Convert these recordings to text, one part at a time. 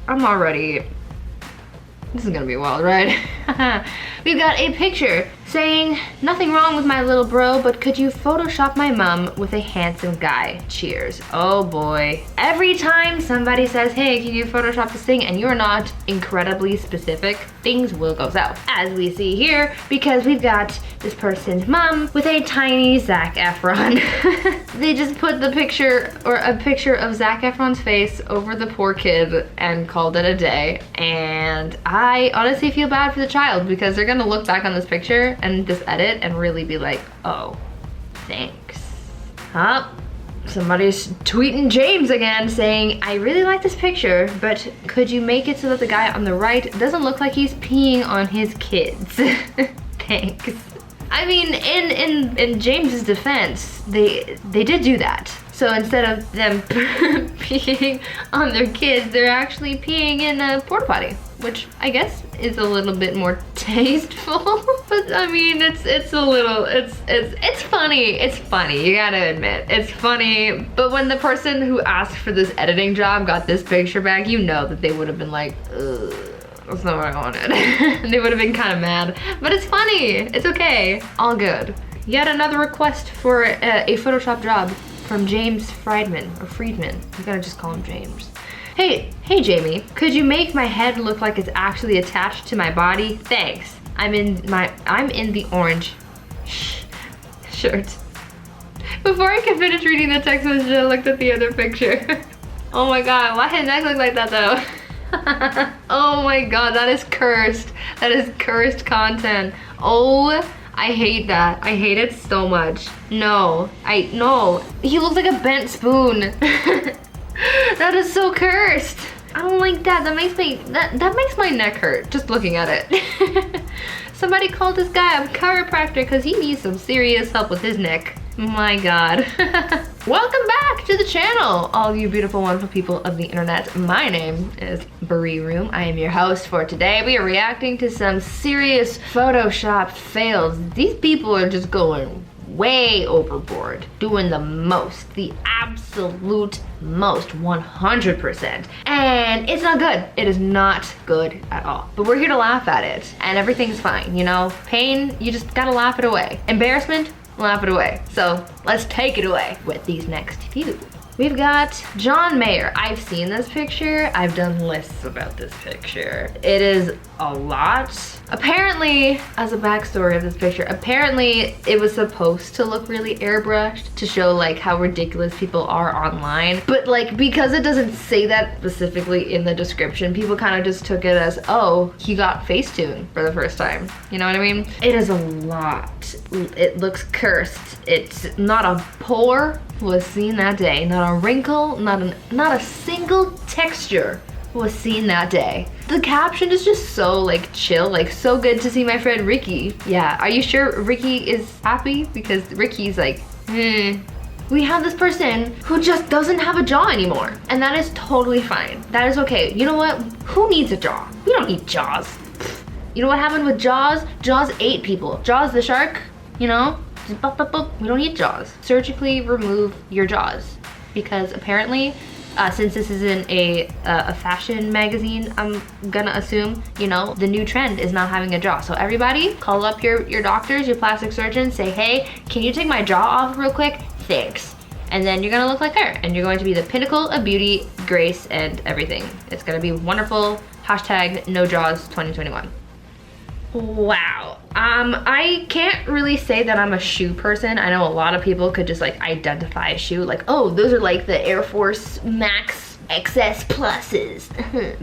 I'm already, this is gonna be wild, right? We've got a picture saying, nothing wrong with my little bro, but could you Photoshop my mom with a handsome guy? Cheers. Oh boy. Every time somebody says, hey, can you Photoshop this thing, and you're not incredibly specific, things will go south. As we see here, because we've got this person's mom with a tiny Zac Efron. They just put the picture, or a picture of Zac Efron's face over the poor kid and called it a day. And I honestly feel bad for the child because they're gonna look back on this picture and this edit and really be like, oh, thanks. Huh? Somebody's tweeting James again saying, I really like this picture, but could you make it so that the guy on the right doesn't look like he's peeing on his kids? Thanks. I mean, in James's defense, they did do that. So instead of them peeing on their kids, they're actually peeing in a porta potty, which I guess is a little bit more tasteful. But I mean, it's a little, it's funny. It's funny, you gotta admit, it's funny. But when the person who asked for this editing job got this picture back, you know that they would have been like, ugh, that's not what I wanted. They would have been kind of mad, but it's funny. It's okay, all good. Yet another request for a Photoshop job from James Friedman, or Friedman. You gotta just call him James. Hey Jamie, could you make my head look like it's actually attached to my body? Thanks. I'm in the orange shirt. Before I could finish reading the text message, I looked at the other picture. Oh my god, why did neck look like that though? Oh my god, that is cursed. That is cursed content. Oh, I hate that. I hate it so much. No, he looks like a bent spoon. That is so cursed. I don't like that. That makes my neck hurt just looking at it. Somebody called this guy a chiropractor because he needs some serious help with his neck. My god. Welcome back to the channel, all you beautiful, wonderful people of the internet. My name is Brie Room. I am your host for today. We are reacting to some serious Photoshop fails. These people are just going way overboard, doing the most, the absolute most, 100%. And it's not good. It is not good at all. But we're here to laugh at it, and everything's fine, you know? Pain, you just gotta laugh it away. Embarrassment, laugh it away. So let's take it away with these next few. We've got John Mayer. I've seen this picture. I've done lists about this picture. It is a lot. Apparently, as a backstory of this picture, apparently it was supposed to look really airbrushed to show like how ridiculous people are online. But like, because it doesn't say that specifically in the description, people kind of just took it as, oh, he got facetune for the first time. You know what I mean? It is a lot. It looks cursed. It's not a pore was seen that day. Not a wrinkle, not a single texture was seen that day. The caption is just so like chill, like so good to see my friend Ricky. Yeah, are you sure Ricky is happy? Because Ricky's like, We have this person who just doesn't have a jaw anymore. And that is totally fine. That is okay. You know what? Who needs a jaw? We don't need jaws. You know what happened with Jaws? Jaws ate people. Jaws the shark, you know? Just boop, boop, boop. We don't need jaws. Surgically remove your jaws. Because apparently, since this is in a fashion magazine, I'm gonna assume, you know, the new trend is not having a jaw. So everybody, call up your doctors, your plastic surgeons, say, hey, can you take my jaw off real quick? Thanks. And then you're gonna look like her. And you're going to be the pinnacle of beauty, grace, and everything. It's gonna be wonderful. Hashtag no jaws 2021. Wow. I can't really say that I'm a shoe person. I know a lot of people could just like identify a shoe like, oh, those are like the Air Force Max XS Pluses.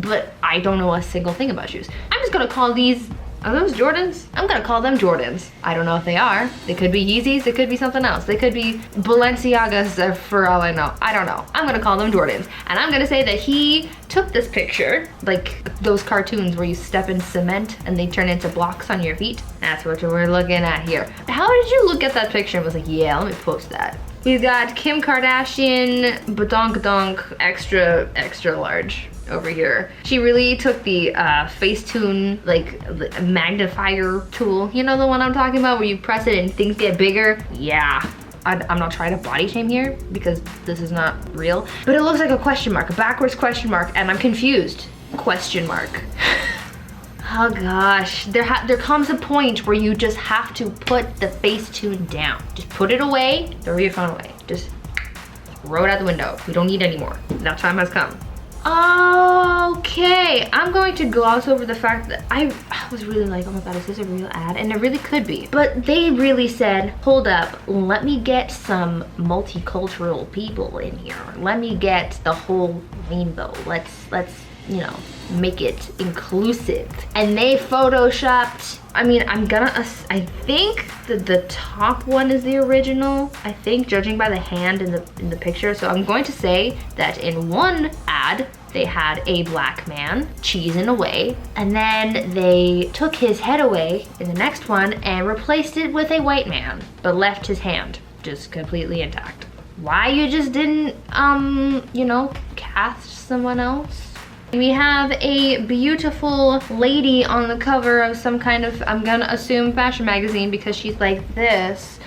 But I don't know a single thing about shoes. I'm just gonna call these, are those Jordans? I'm gonna call them Jordans. I don't know if they are. They could be Yeezys, they could be something else. They could be Balenciagas for all I know. I don't know. I'm gonna call them Jordans. And I'm gonna say that he took this picture, like those cartoons where you step in cement and they turn into blocks on your feet. That's what we're looking at here. How did you look at that picture and was like, yeah, let me post that? We've got Kim Kardashian, badonk donk, extra large over here. She really took the facetune like magnifier tool. You know the one I'm talking about where you press it and things get bigger? Yeah. I'm not trying to body shame here because this is not real, but it looks like a question mark, a backwards question mark, and I'm confused. Question mark. Oh gosh, there comes a point where you just have to put the Facetune down. Just put it away, throw your phone away. Just throw it out the window. We don't need any more. That time has come. Okay, I'm going to gloss over the fact that I was really like, oh my god, is this a real ad? And it really could be. But they really said, hold up, let me get some multicultural people in here. Let me get the whole rainbow. Let's you know, make it inclusive. And they photoshopped, I mean, I think the top one is the original. I think, judging by the hand in the picture. So I'm going to say that in one ad, they had a black man cheesing away, and then they took his head away in the next one and replaced it with a white man, but left his hand just completely intact. Why you just didn't, you know, cast someone else? We have a beautiful lady on the cover of some kind of, I'm gonna assume, fashion magazine because she's like this.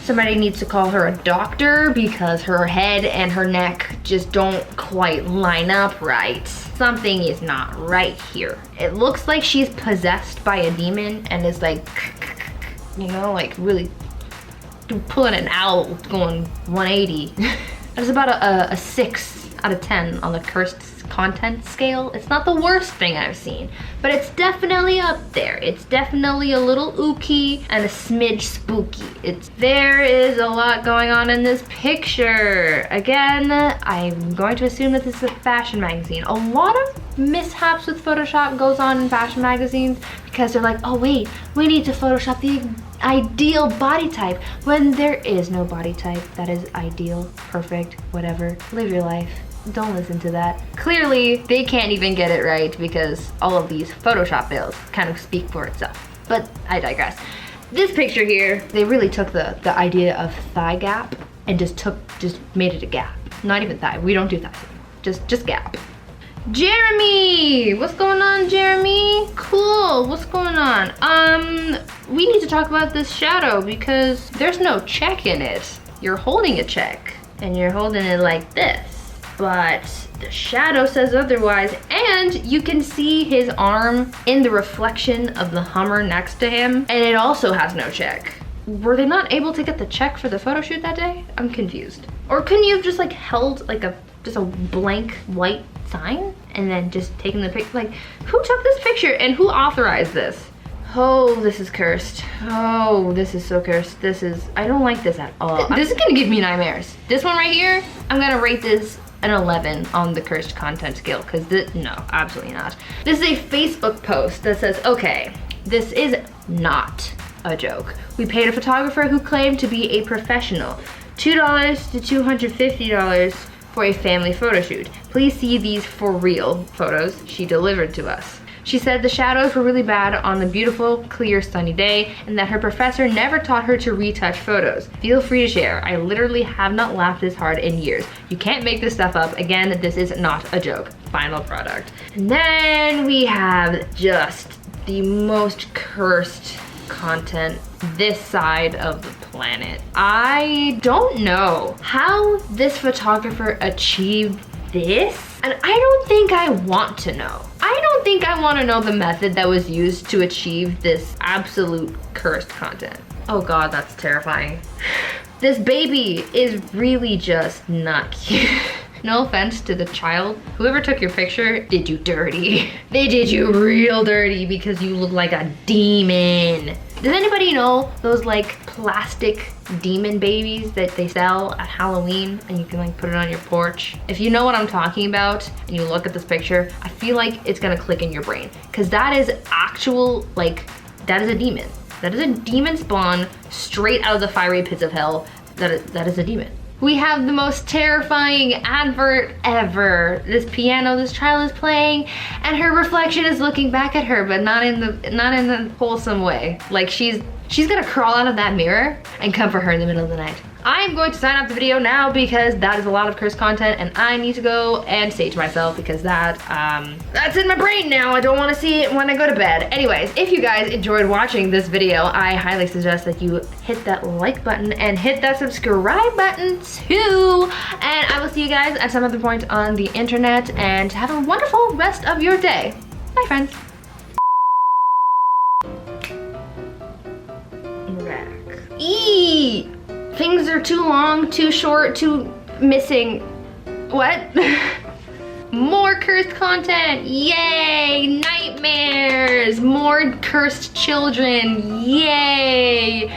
Somebody needs to call her a doctor because her head and her neck just don't quite line up right. Something is not right here. It looks like she's possessed by a demon and is like, you know, like really pulling an owl going 180. That's about a 6 out of 10 on the cursed content scale. It's not the worst thing I've seen, but it's definitely up there. It's definitely a little ooky and a smidge spooky. There is a lot going on in this picture. Again, I'm going to assume that this is a fashion magazine. A lot of mishaps with Photoshop goes on in fashion magazines because they're like, oh wait, we need to Photoshop the ideal body type when there is no body type that is ideal, perfect, whatever. Live your life. Don't listen to that. Clearly, they can't even get it right because all of these Photoshop fails kind of speak for itself. But I digress. This picture here, they really took the idea of thigh gap and just made it a gap. Not even thigh. We don't do thighs anymore. Just gap. Jeremy! What's going on, Jeremy? Cool, what's going on? We need to talk about this shadow because there's no check in it. You're holding a check and you're holding it like this. But the shadow says otherwise, and you can see his arm in the reflection of the Hummer next to him, and it also has no check. Were they not able to get the check for the photo shoot that day? I'm confused. Or couldn't you have just like held like just a blank white sign and then just taken the pic? Like, who took this picture and who authorized this? Oh, this is cursed. Oh, this is so cursed. I don't like this at all. This is gonna give me nightmares. This one right here, I'm gonna rate this an 11 on the cursed content scale because no, absolutely not. This is a Facebook post that says, okay, this is not a joke. We paid a photographer who claimed to be a professional $2 to $250 for a family photo shoot. Please see these for real photos she delivered to us. She said the shadows were really bad on the beautiful, clear, sunny day, and that her professor never taught her to retouch photos. Feel free to share. I literally have not laughed this hard in years. You can't make this stuff up. Again, this is not a joke. Final product. And then we have just the most cursed content this side of the planet. I don't know how this photographer achieved this, and I don't think I want to know. I don't think I want to know the method that was used to achieve this absolute cursed content. Oh god, that's terrifying. This baby is really just not cute. No offense to the child. Whoever took your picture did you dirty. They did you real dirty because you look like a demon. Does anybody know those like plastic demon babies that they sell at Halloween and you can like put it on your porch? If you know what I'm talking about and you look at this picture, I feel like it's gonna click in your brain because that is actual, like, that is a demon. That is a demon spawn straight out of the fiery pits of hell. That is a demon. We have the most terrifying advert ever. This piano this child is playing and her reflection is looking back at her, but not in the wholesome way. Like she's gonna crawl out of that mirror and come for her in the middle of the night. I'm going to sign off the video now because that is a lot of cursed content and I need to go and sage myself because that's in my brain now. I don't want to see it when I go to bed. Anyways, if you guys enjoyed watching this video, I highly suggest that you hit that like button and hit that subscribe button too. And I will see you you guys at some other point on the internet, and have a wonderful rest of your day. Bye, friends. Eee! Things are too long, too short, too missing. What? More cursed content, yay! Nightmares, more cursed children, yay!